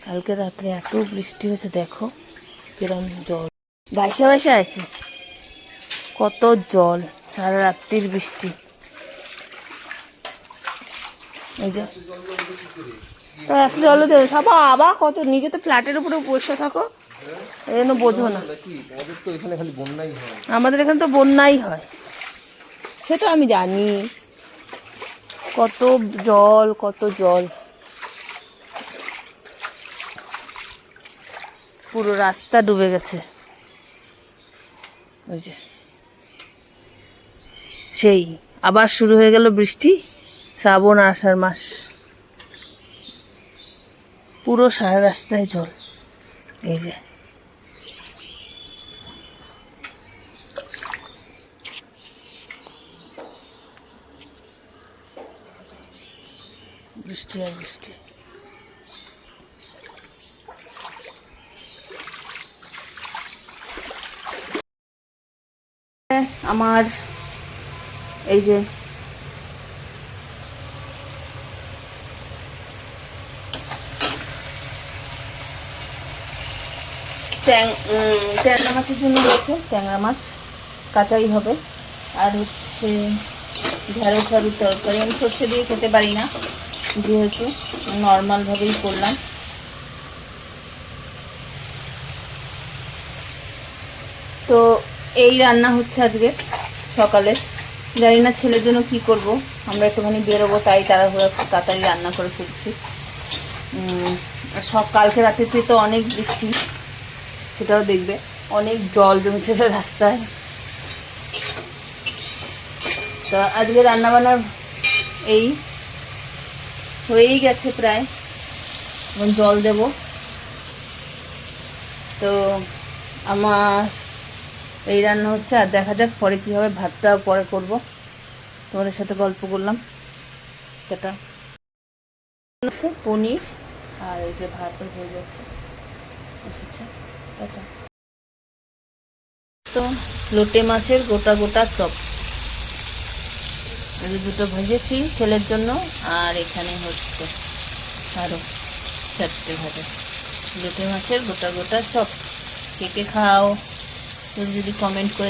কালকে রাত্রে এত বৃষ্টি হয়েছে, দেখো কিরম জল ভাইসা ভাইসা আছে, কত জল, সারা রাত্রির বৃষ্টি। এই যে এত জল দেবে সব, আবার কত, নিজে তো ফ্ল্যাটের উপরে বসে থাকো, এই জন্য বোঝো না। আমাদের এখানে তো বন্যাই হয়, সে তো আমি জানি, কত জল কত জল, পুরো রাস্তা ডুবে গেছে। ওই যে সেই আবার শুরু হয়ে গেল বৃষ্টি, শ্রাবণ আষাঢ় মাস, পুরো সারা রাস্তায় জল। এই যে বৃষ্টি আর বৃষ্টি। আমার এই যে ট্যাংরা মাছের জন্য রয়েছে, ট্যাংরা মাছ কাঁচাই হবে, আর হচ্ছে ঢেঁড়স আলুর তরকারি। আমি সর্ষে দিয়ে খেতে পারি না, যেহেতু নর্মালভাবেই করলাম। তো এই রান্না হচ্ছে আজকে সকালে। জানি না ছেলের জন্য কি করব, আমরা একটুখানি বেরোবো, তাই তাড়াহুড়ো তাড়াতাড়ি রান্না করে ফেলছি। সব কালকে রাতেতে তো অনেক বৃষ্টি, সেটাও দেখবে, অনেক জল জমেছে রাস্তায়। তো আজকে রান্নাবান্নার এই হয়েই গেছে প্রায়, এখন জল দেব। তো আমার এই রান্না হচ্ছে, আর দেখা যাক পরে কী হবে, ভাতটা পরে করব। তোমাদের সাথে গল্প করলাম, এটা হচ্ছে পনির, আর এই যে ভাতও হয়ে যাচ্ছে, এসেছে এটা। তো লোটে মাছের গোটা গোটা চপ, এই দুটো ভেজেছি ছেলের জন্য, আর এখানে হচ্ছে আরও 4টে ভাজা লোটে মাছের গোটা গোটা চপ। কে কে খাও যদি কমেন্ট করে